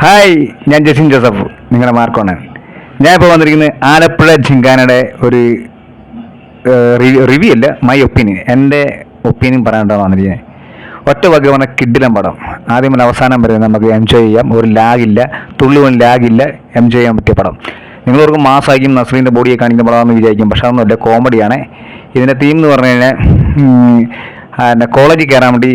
Hi, ഞാൻ Jasin Joseph, നിങ്ങളുടെ മാർക്കോണ്. ഞാൻ ഇപ്പോൾ വന്നിരിക്കുന്നത് ആലപ്പുഴ ജിങ്കാനയുടെ ഒരു റിവ്യൂ അല്ല, മൈ ഒപ്പീനിയൻ, എൻ്റെ ഒപ്പീനിയൻ പറയാനായിട്ടാണ് വന്നിരിക്കുന്നത്. ഒറ്റ വക പറഞ്ഞ കിഡിലം പടം. ആദ്യം മുതൽ അവസാനം വരെ നമുക്ക് എൻജോയ് ചെയ്യാം. ഒരു ലാഗില്ല, തുള്ളുവൻ ലാഗില്ല, എൻജോയ് ചെയ്യാൻ പറ്റിയ പടം. നിങ്ങളവർക്ക് മാസമായിരിക്കും നസ്രീൻ്റെ ബോഡിയെ കാണിക്കുന്ന പടമാണെന്ന് വിചാരിക്കും, പക്ഷേ അതൊന്നുമില്ല, കോമഡിയാണ്. ഇതിൻ്റെ തീം എന്ന് പറഞ്ഞു കഴിഞ്ഞാൽ കോളേജിൽ കയറാൻ വേണ്ടി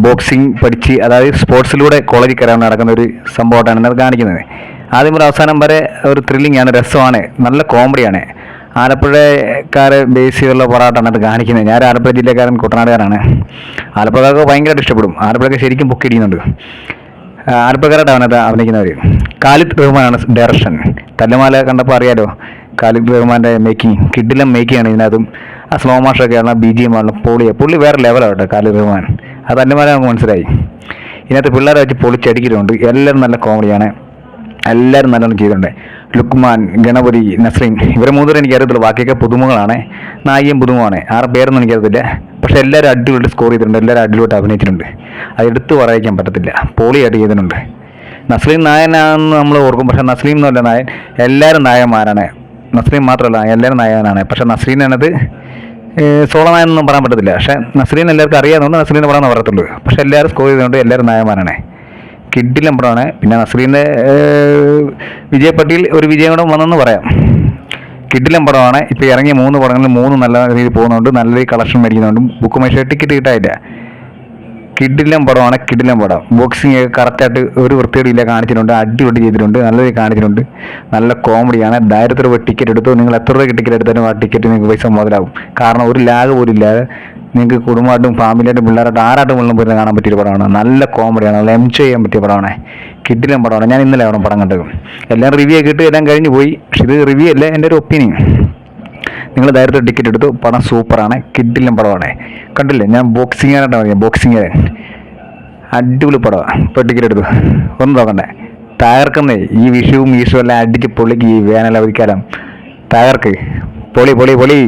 ബോക്സിങ് പഠിച്ച്, അതായത് സ്പോർട്സിലൂടെ കോളേജിൽ കയറാൻ നടക്കുന്ന ഒരു സംഭവമായിട്ടാണ് ഇന്നത് കാണിക്കുന്നത്. ആദ്യം മുതൽ അവസാനം വരെ ഒരു ത്രില്ലിംഗ് ആണ്, രസമാണ്, നല്ല കോമഡിയാണ്. ആലപ്പുഴക്കാരെ ബേസ് ചെയ്തുള്ള പോരാട്ടമാണ് അത് കാണിക്കുന്നത്. ഞാൻ ആലപ്പുഴ ജില്ലക്കാരൻ, കുട്ടനാടുകാരാണ്. ആലപ്പുഴക്കാർക്ക് ഭയങ്കരമായിട്ട് ഇഷ്ടപ്പെടും. ആലപ്പുഴക്ക് ശരിക്കും പൊക്കിടിക്കുന്നുണ്ട്. ആലപ്പുഴക്കാരായിട്ടാണ് അത് അഭിനയിക്കുന്നവർ. ഖാലിദ് റഹ്മാനാണ് ഡയറക്ഷൻ. തല്ലുമാല കണ്ടപ്പോൾ അറിയാലോ, ഖാലിദ് റഹ്മാൻ്റെ മേക്കിംഗ്, കിഡിലം മേക്കിംഗ് ആണ് ഇതിനകത്തും. ആ സ്ലോ മോഷനൊക്കെയാണ്, BGM ആണ്, പുള്ളി വേറെ ലെവലാവട്ടെ ഖാലിദ് റഹ്മാൻ. അത് തല്ലുമാല നമുക്ക് മനസ്സിലായി. ഇതിനകത്ത് പിള്ളേരെ വെച്ച് പൊളിച്ചടിക്കിട്ടുണ്ട്. എല്ലാവരും നല്ല കോമഡിയാണ്, എല്ലാവരും നല്ലോണം ചെയ്തിട്ടുണ്ട്. ലുക്മാൻ, ഗണപതി, നസ്രീൻ, ഇവരെ മൂന്നുപേരും എനിക്കറിയത്തുള്ളൂ. ബാക്കിയൊക്കെ പുതുമുകളാണ്, നായികയും പുതുമുഖമാണ്. ആരുടെ പേരൊന്നും എനിക്കറിയത്തില്ല. പക്ഷെ എല്ലാവരും അടിപൊളി സ്കോർ ചെയ്തിട്ടുണ്ട്, എല്ലാവരും അടിപൊളിയായിട്ട് അഭിനയിച്ചിട്ടുണ്ട്. അത് എടുത്തു പറയിക്കാൻ പറ്റത്തില്ല, പൊളിയായിട്ട് ചെയ്തിട്ടുണ്ട്. നസ്രീൻ നായനാണെന്ന് നമ്മൾ ഓർക്കും, പക്ഷേ നസ്രീൻ എന്നല്ല നായൻ, എല്ലാവരും നായകന്മാരാണ്. നസ്രീൻ മാത്രമല്ല, എല്ലാവരും നായകനാണ്. പക്ഷേ നസ്രീനാണത് സോളോ നായെന്നൊന്നും പറയാൻ പറ്റത്തില്ല. പക്ഷേ നസ്രീൻ എല്ലാവർക്കും അറിയാവുന്നതുകൊണ്ട് നസ്രീനെ പറയാൻ പറയത്തുള്ളൂ. പക്ഷേ എല്ലാവരും സ്കോർ ചെയ്തുകൊണ്ട് എല്ലാവരും നായകന്മാരാണ്. കിഡിലം പടമാണ്. പിന്നെ നസ്രീൻ്റെ വിജയപ്പട്ടിയിൽ ഒരു വിജയം കൂടെ വന്നെന്ന് പറയാം. കിഡിലം പടമാണ്. ഇപ്പോൾ ഇറങ്ങിയ 3 പടങ്ങളിൽ 3 നല്ല രീതിയിൽ പോകുന്നുണ്ട്, നല്ല രീതിയിൽ കളക്ഷൻ മേടിക്കുന്നുണ്ട്. ബുക്ക് മൈഷ ടിക്കറ്റ് കിട്ടാനില്ല. കിഡിലം പടമാണ്, കിഡിലം പടം. ബോക്സിങ് ഒക്കെ കറക്റ്റായിട്ട് ഒരു വൃത്തിയോടില്ല കാണിച്ചിട്ടുണ്ട്, അടിപൊളി ചെയ്തിട്ടുണ്ട്, നല്ല രീതിയിൽ കാണിച്ചിട്ടുണ്ട്. നല്ല കോമഡിയാണ്. 1000 രൂപ ടിക്കറ്റ് എടുത്തു, നിങ്ങൾ എത്ര രൂപ ടിക്കറ്റ് എടുത്താലും ആ ടിക്കറ്റ് നിങ്ങൾക്ക് പൈസ മുതലാവും. കാരണം ഒരു ലാഗ് പോലും ഇല്ലാതെ നിങ്ങൾക്ക് കുടുംബമായിട്ടും ഫാമിലിയായിട്ടും പിള്ളേരായിട്ടും ആരായിട്ടും വെള്ളം പോയി കാണാൻ പറ്റിയ പടമാണ്. നല്ല കോമഡിയാണ്, നല്ല എൻജോയ് ചെയ്യാൻ പറ്റിയ പടമാണ്. കിഡിലം പടമാണ്. ഞാൻ ഇന്നലെ അവിടെ പടം കണ്ടത്. എല്ലാം റിവ്യൂ ഒക്കെ ഇട്ട് എല്ലാം കഴിഞ്ഞ് പോയി. പക്ഷെ ഇത് റിവ്യൂ അല്ല, എൻ്റെ ഒരു ഒപ്പീനിയൻ. നിങ്ങൾ 1000 ടിക്കറ്റ് എടുത്തു, പടം സൂപ്പറാണ്, കിഡിലം പടമാണ്. കണ്ടില്ലേ, ഞാൻ ബോക്സിങ്ങാനായിട്ടാണ് പറഞ്ഞത്, ബോക്സിങ് അടിപൊളി പടമാണ്. ഇപ്പോൾ ടിക്കറ്റ് എടുത്തു, ഒന്നും നോക്കണ്ടേ, തകർക്കുന്നേ. ഈ വിഷുവും എല്ലാം അടിച്ച് പൊളിക്ക്. ഈ വേനൽ അവധിക്കാലം തകർക്ക്, പൊളി.